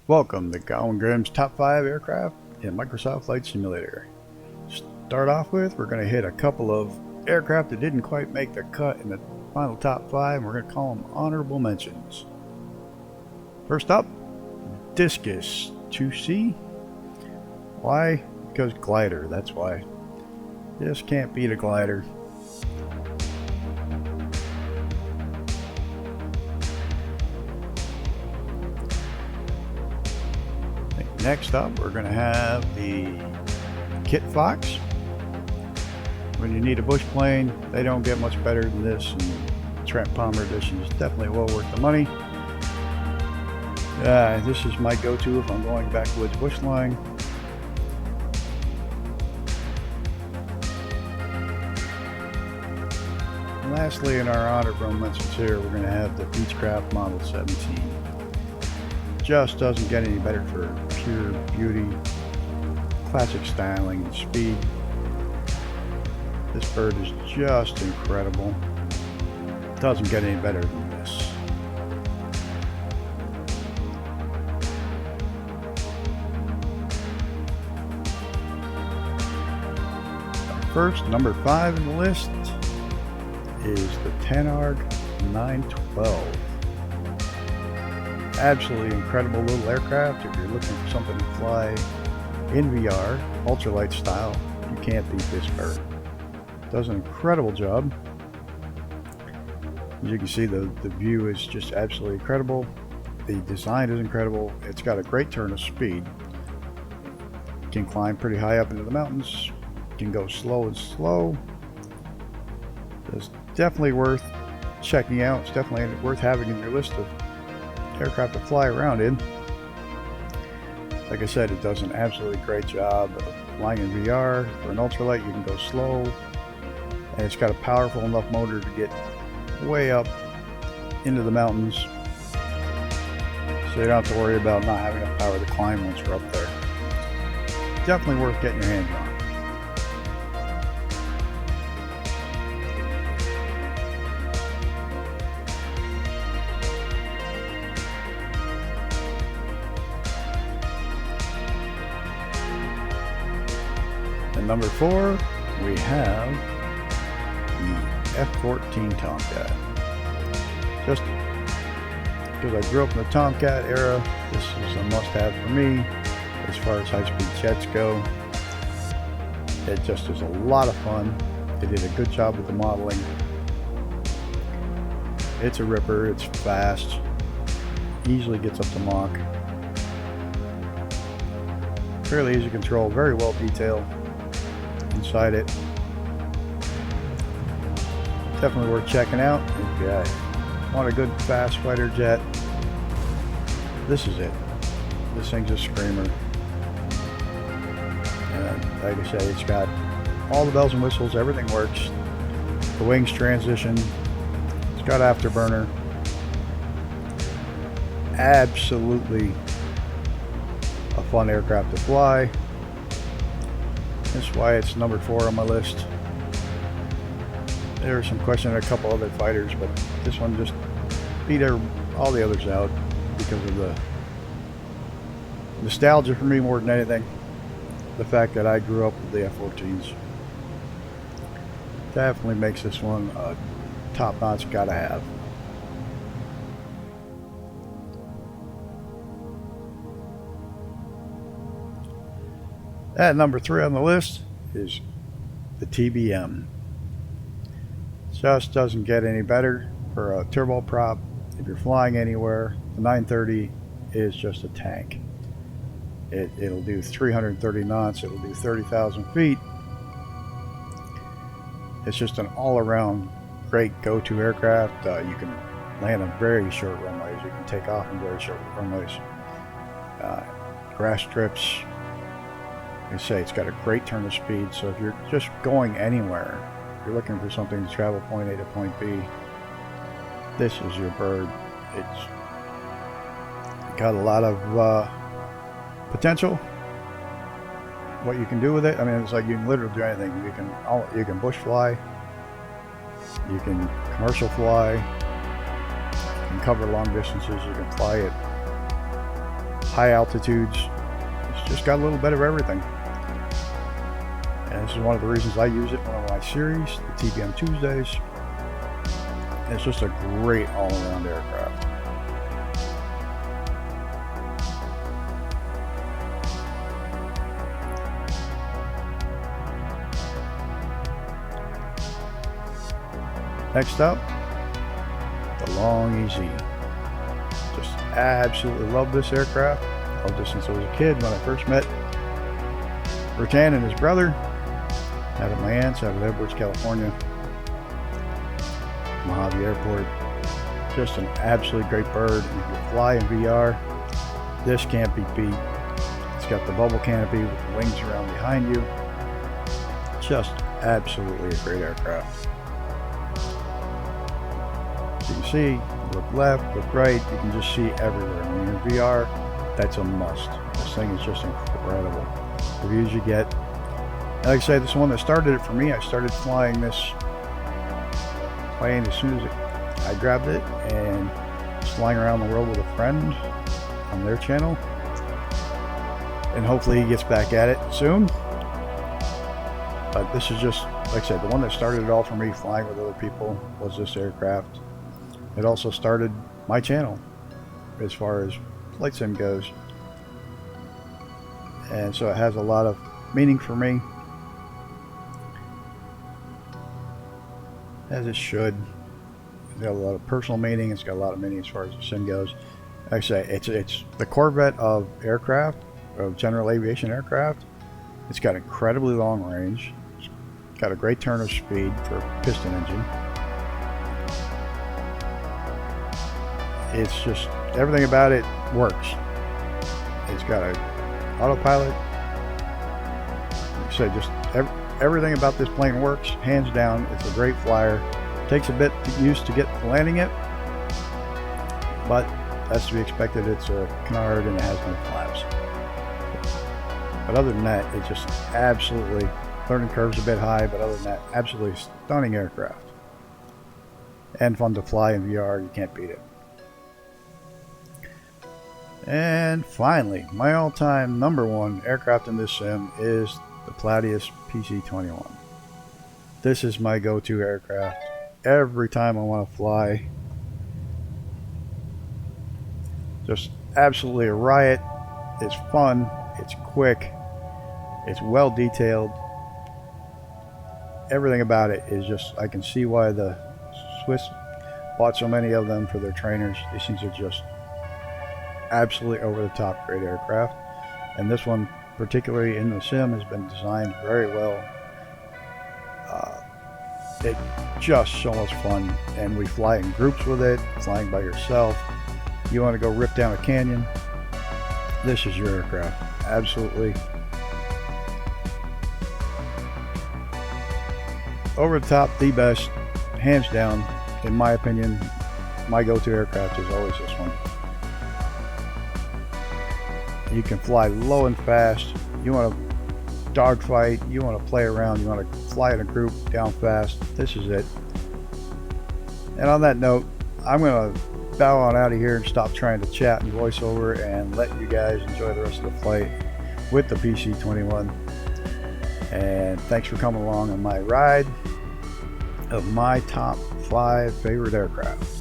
Welcome to Colin Grimm's Top 5 Aircraft in Microsoft Flight Simulator. Start off with, we're going to hit a couple of aircraft that didn't quite make the cut in the final top 5, and we're going to call them honorable mentions. First up, Discus 2C. Why? Because glider, that's why. Just can't beat a glider. Next up, we're going to have the Kit Fox. When you need a bush plane, they don't get much better than this, and Trent Palmer edition is definitely well worth the money. This is my go-to if I'm going backwoods bush flying. And lastly, in our honorable mentions here, we're going to have the Peachcraft Model 17. Just doesn't get any better for pure beauty, classic styling, and speed. This bird is just incredible. Doesn't get any better than this. First, number 5 in the list is the Tenarg 912. Absolutely incredible little aircraft. If you're looking for something to fly in VR, ultralight style, you can't beat this bird. Does an incredible job. As you can see, the view is just absolutely incredible. The design is incredible. It's got a great turn of speed. Can climb pretty high up into the mountains. Can go slow and slow. It's definitely worth checking out. It's definitely worth having in your list of aircraft to fly around in. Like I said, it does an absolutely great job of flying in VR. For an ultralight, you can go slow, and it's got a powerful enough motor to get way up into the mountains, so you don't have to worry about not having enough power to climb once you're up there. Definitely worth getting your hands on. And number 4, we have the F14 Tomcat. Just because I grew up in the Tomcat era, this is a must-have for me as far as high-speed jets go. It just is a lot of fun. They did a good job with the modeling. It's a ripper, it's fast, easily gets up to Mach. Fairly easy to control, very well detailed inside it. Definitely worth checking out. If you want a good fast fighter jet, this is it. This thing's a screamer. And like I say, it's got all the bells and whistles, everything works. The wings transition, it's got afterburner. Absolutely a fun aircraft to fly. That's why it's number 4 on my list. There was some question on a couple other fighters, but this one just beat all the others out because of the nostalgia for me more than anything. The fact that I grew up with the F-14s definitely makes this one a top-notch gotta have. At number 3 on the list is the TBM. Just doesn't get any better for a turboprop. If you're flying anywhere, the 930 is just a tank. It'll do 330 knots, it'll do 30,000 feet. It's just an all-around great go-to aircraft. You can land on very short runways, you can take off on very short runways. Grass strips. Like I say, it's got a great turn of speed, so if you're just going anywhere, you're looking for something to travel point A to point B, this is your bird. It's got a lot of potential. What you can do with it, I mean, it's like you can literally do anything. You can bush fly, you can commercial fly, you can cover long distances, you can fly it high altitudes. It's just got a little bit of everything. And this is one of the reasons I use it in one of my series, the TBM Tuesdays. It's just a great all-around aircraft. Next up, the Long EZ. Just absolutely love this aircraft. Loved it since I was a kid when I first met Rutan and his brother out at my aunt's out of Edwards, California, Mojave Airport. Just an absolutely great bird. And if you fly in VR, this can't be beat. It's got the bubble canopy with the wings around behind you. Just absolutely a great aircraft. So you can see, look left, look right, you can just see everywhere. When you're in VR, that's a must. This thing is just incredible. The views you get. And like I say, this is one that started it for me. I started flying this plane as soon as I grabbed it and was flying around the world with a friend on their channel. And hopefully he gets back at it soon. But this is just, like I said, the one that started it all for me flying with other people was this aircraft. It also started my channel as far as flight sim goes. And so it has a lot of meaning for me, as it should. It's got a lot of personal meaning. It's got a lot of meaning as far as the sim goes. Like I say, it's the Corvette of aircraft, of general aviation aircraft. It's got incredibly long range. It's got a great turn of speed for a piston engine. It's just, everything about it works. It's got a autopilot. Like I said, just everything about this plane works, hands down. It's a great flyer. Takes a bit used to get landing it, but that's to be expected. It's a canard and it has no flaps. But other than that, it's just absolutely, learning curve's a bit high, but other than that, absolutely stunning aircraft. And fun to fly in VR, you can't beat it. And finally, my all-time #1 aircraft in this sim is the Platius PC21. This is my go-to aircraft every time I want to fly. Just absolutely a riot. It's fun, it's quick, it's well detailed. Everything about it is just, I can see why the Swiss bought so many of them for their trainers. These things are just absolutely over the top great aircraft, and this one particularly in the sim has been designed very well. It's just so much fun, and we fly in groups with it, flying by yourself. You want to go rip down a canyon, this is your aircraft. Absolutely over the top, the best, hands down. In my opinion, my go-to aircraft is always this one. You can fly low and fast. You want to dogfight, you want to play around, you want to fly in a group down fast, this is it. And on that note, I'm going to bow on out of here and stop trying to chat and voiceover and let you guys enjoy the rest of the flight with the PC21. And thanks for coming along on my ride of my top 5 favorite aircraft.